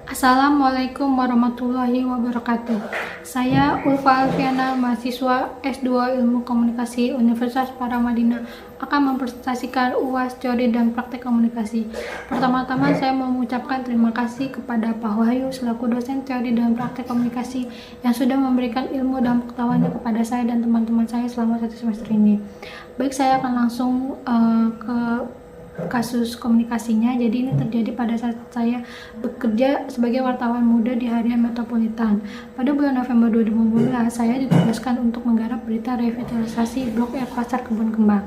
Assalamualaikum warahmatullahi wabarakatuh. Saya Ulfa Alfiana, mahasiswa S2 Ilmu Komunikasi Universitas Paramadina, akan mempresentasikan UAS Teori dan Praktek Komunikasi. Pertama-tama saya mau mengucapkan terima kasih kepada Pak Wahyu selaku dosen Teori dan Praktek Komunikasi yang sudah memberikan ilmu dan pengetahuannya kepada saya dan teman-teman saya selama 1 semester ini. Baik, saya akan langsung ke kasus komunikasinya. Jadi ini terjadi pada saat saya bekerja sebagai wartawan muda di Harian Metropolitan. Pada bulan November 2015, saya ditugaskan untuk menggarap berita revitalisasi Blok F Pasar Kebun Kembang.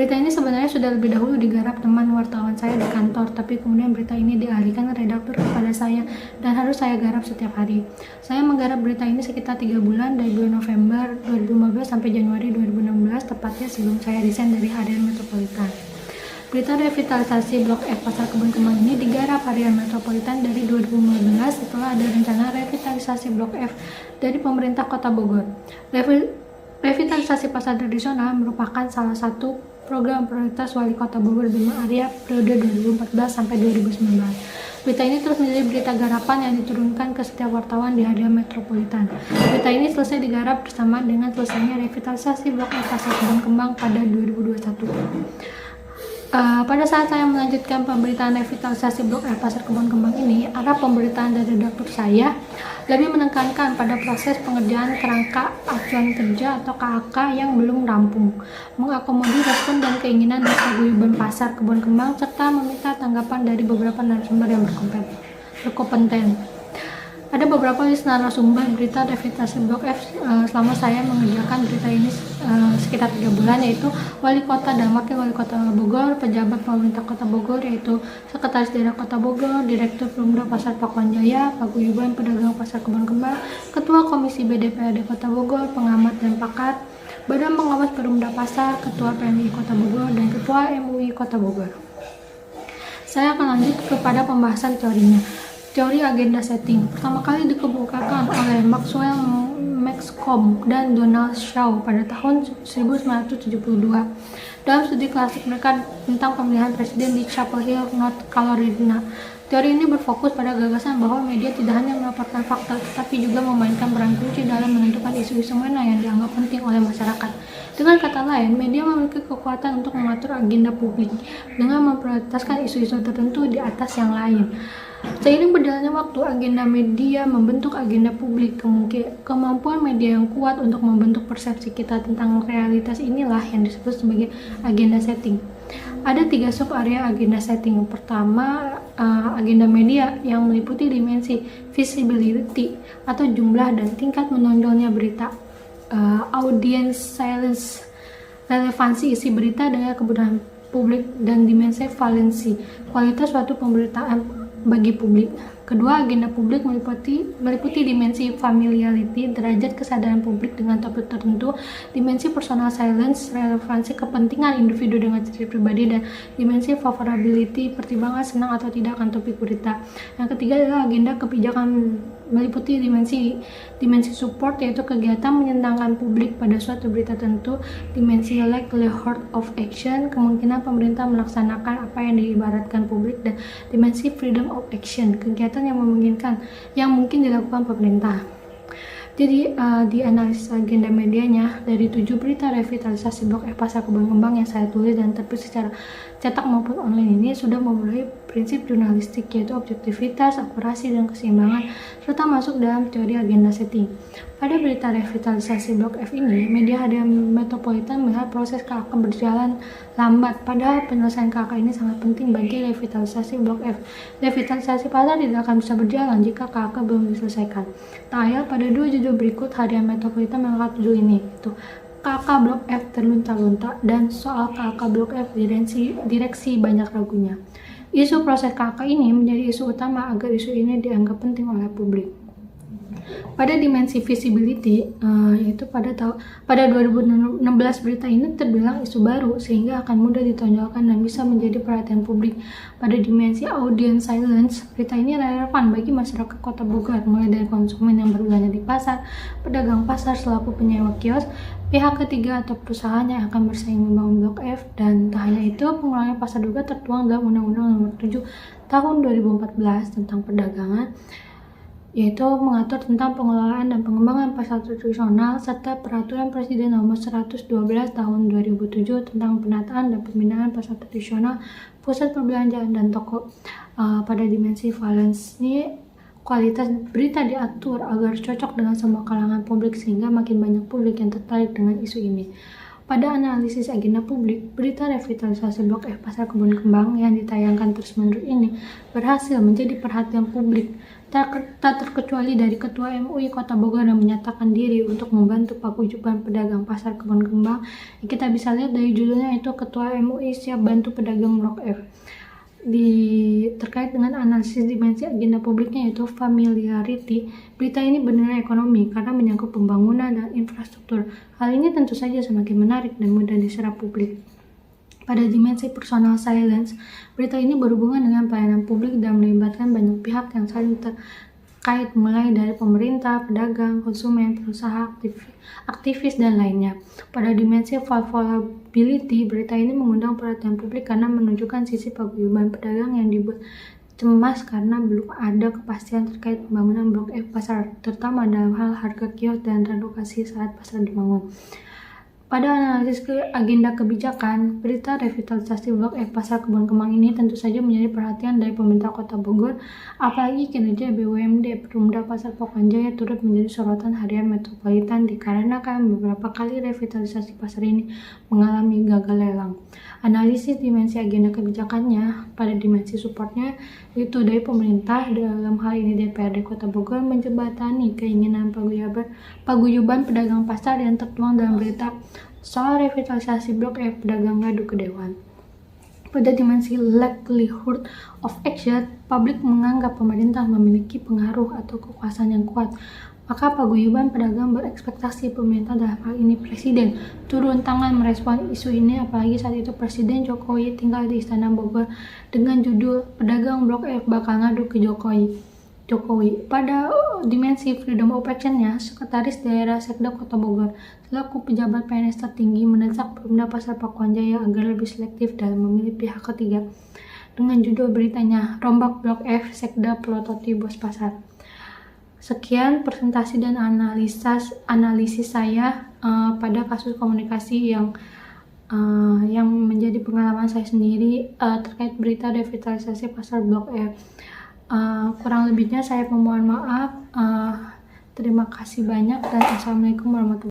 Berita ini sebenarnya sudah lebih dahulu digarap teman wartawan saya di kantor, tapi kemudian berita ini dialihkan redaktur kepada saya dan harus saya garap setiap hari. Saya menggarap berita ini sekitar 3 bulan, dari bulan November 2015 sampai Januari 2016, tepatnya sebelum saya resign dari Harian Metropolitan. Berita revitalisasi Blok F Pasar Kebun Kembang ini digarap Harian Metropolitan dari 2015 setelah ada rencana revitalisasi Blok F dari pemerintah Kota Bogor. Revitalisasi pasar tradisional merupakan salah satu program prioritas Wali Kota Bogor Bima Arya periode 2014 sampai 2019. Berita ini terus menjadi berita garapan yang diturunkan ke setiap wartawan di Harian Metropolitan. Berita ini selesai digarap bersama dengan selesainya revitalisasi Blok F Pasar Kebun Kembang pada 2021. Pada saat saya melanjutkan pemberitaan revitalisasi Blok F Pasar Kebun Kembang ini, arah pemberitaan dari redaktur saya lebih menekankan pada proses pengerjaan kerangka acuan kerja atau KAK yang belum rampung, mengakomodir respon dan keinginan dari paguyuban Pasar Kebun Kembang, serta meminta tanggapan dari beberapa narasumber yang berkompeten. Ada beberapa list narasumber berita revitalisasi Blok F selama saya mengerjakan berita ini sekitar 3 bulan, yaitu Wali Kota dan Wakil Wali Kota Bogor, pejabat pemerintah Kota Bogor yaitu Sekretaris Daerah Kota Bogor, Direktur Perumda Pasar Pakuan Jaya, Paguyuban Pedagang Pasar Kebun Kembang, Ketua Komisi BDPRD Kota Bogor, pengamat dan pakar, Badan Pengawas Perumda Pasar, Ketua PMI Kota Bogor, dan Ketua MUI Kota Bogor. Saya akan lanjut kepada pembahasan teorinya. Teori agenda setting pertama kali dikemukakan oleh Maxwell Maxcom dan Donald Shaw pada tahun 1972 dalam studi klasik mereka tentang pemilihan presiden di Chapel Hill, North Carolina. Teori ini berfokus pada gagasan bahwa media tidak hanya melaporkan fakta, tetapi juga memainkan peran kunci dalam menentukan isu-isu mana yang dianggap penting oleh masyarakat. Dengan kata lain, media memiliki kekuatan untuk mengatur agenda publik dengan memprioritaskan isu-isu tertentu di atas yang lain. Seiring berjalannya waktu, agenda media membentuk agenda publik. Kemampuan media yang kuat untuk membentuk persepsi kita tentang realitas inilah yang disebut sebagai agenda setting. Ada 3 sub area agenda setting. Pertama, agenda media yang meliputi dimensi visibility atau jumlah dan tingkat menonjolnya berita, audience silence, relevansi isi berita dengan kebutuhan publik, dan dimensi valensi, kualitas suatu pemberitaan bagi publik. Kedua, agenda publik meliputi dimensi familiarity, derajat kesadaran publik dengan topik tertentu, dimensi personal silence, relevansi kepentingan individu dengan ciri pribadi, dan dimensi favorability, pertimbangan senang atau tidak akan topik berita. Yang ketiga adalah agenda kebijakan, meliputi dimensi support, yaitu kegiatan menyenangkan publik pada suatu berita tertentu, dimensi likelihood of action, kemungkinan pemerintah melaksanakan apa yang diibaratkan publik, dan dimensi freedom of action, kegiatan yang memungkinkan yang mungkin dilakukan pemerintah. Jadi di analisis agenda medianya dari 7 berita revitalisasi Blok F Pasar Kebun Kembang yang saya tulis dan terbit secara cetak maupun online ini sudah memenuhi prinsip jurnalistik, yaitu objektivitas, akurasi, dan keseimbangan, serta masuk dalam teori agenda setting. Pada berita revitalisasi Blok F ini, media Harian Metropolitan melihat proses KK berjalan lambat, padahal penyelesaian KK ini sangat penting bagi revitalisasi Blok F. Revitalisasi pasar tidak akan bisa berjalan jika KK belum diselesaikan. Tak pada 2 judul berikut Harian Metropolitan mengangkat judul ini, yaitu KK Blok F terlunta-lunta dan soal KK Blok F direksi banyak ragunya. Isu proses KK ini menjadi isu utama agar isu ini dianggap penting oleh publik. Pada dimensi visibility, yaitu pada 2016 berita ini terbilang isu baru sehingga akan mudah ditonjolkan dan bisa menjadi perhatian publik. Pada dimensi audience silence, berita ini relevan bagi masyarakat Kota Bogor, mulai dari konsumen yang berbelanja di pasar, pedagang pasar selaku penyewa kios, pihak ketiga atau perusahaan yang akan bersaing membangun Blok F, dan tak hanya itu, pengelolaan pasar juga tertuang dalam Undang-Undang Nomor 7 Tahun 2014 tentang perdagangan, yaitu mengatur tentang pengelolaan dan pengembangan pasar tradisional serta Peraturan Presiden Nomor 112 Tahun 2007 tentang penataan dan pembinaan pasar tradisional, pusat perbelanjaan dan toko. Pada dimensi valence ini, kualitas berita diatur agar cocok dengan semua kalangan publik sehingga makin banyak publik yang tertarik dengan isu ini. Pada analisis agenda publik, berita revitalisasi Blok F Pasar Kebun Kembang yang ditayangkan terus-menerus ini berhasil menjadi perhatian publik, tak terkecuali dari Ketua MUI Kota Bogor yang menyatakan diri untuk membantu paguyuban pedagang Pasar Kebun Kembang. Kita bisa lihat dari judulnya, itu Ketua MUI siap bantu pedagang Blok F. Terkait dengan analisis dimensi agenda publiknya, yaitu familiarity, berita ini bernilai ekonomi karena menyangkut pembangunan dan infrastruktur. Hal ini tentu saja semakin menarik dan mudah diserap publik. Pada dimensi personal silence, berita ini berhubungan dengan pelayanan publik dan melibatkan banyak pihak yang saling terkait, mulai dari pemerintah, pedagang, konsumen, pengusaha, aktivis, dan lainnya. Pada dimensi vulnerability, berita ini mengundang perhatian publik karena menunjukkan sisi paguyuban pedagang yang dibuat cemas karena belum ada kepastian terkait pembangunan Blok F Pasar, terutama dalam hal harga kios dan relokasi saat pasar dibangun. Pada analisis agenda kebijakan, berita revitalisasi Blok F Pasar Kebun Kembang ini tentu saja menjadi perhatian dari pemerintah Kota Bogor, apalagi kinerja BUMD Perumda Pasar Pokan Jaya turut menjadi sorotan harian metropolitan dikarenakan beberapa kali revitalisasi pasar ini mengalami gagal lelang. Analisis dimensi agenda kebijakannya, pada dimensi supportnya, itu dari pemerintah, dalam hal ini DPRD Kota Bogor, menjembatani keinginan paguyuban pedagang pasar yang tertuang dalam berita soal revitalisasi Blok F pedagang ngadu ke Dewan. Pada dimensi likelihood of action, publik menganggap pemerintah memiliki pengaruh atau kekuasaan yang kuat. Maka paguyuban pedagang berekspektasi pemerintah, dalam hal ini Presiden, turun tangan merespon isu ini, apalagi saat itu Presiden Jokowi tinggal di Istana Bogor dengan judul Pedagang Blok F Bakal Ngadu ke Jokowi. Pada dimensi freedom of action-nya, Sekretaris Daerah Sekda Kota Bogor selaku pejabat PNS tertinggi mendesak Perumda Pasar Pokan Jaya agar lebih selektif dalam memilih pihak ketiga, dengan judul beritanya Rombak Blok F, Sekda Pelototi Bos Pasar. Sekian presentasi dan analisis saya pada kasus komunikasi yang menjadi pengalaman saya sendiri terkait berita revitalisasi pasar Blok F. Kurang lebihnya saya memohon maaf. Terima kasih banyak dan Assalamualaikum warahmatullahi wabarakatuh.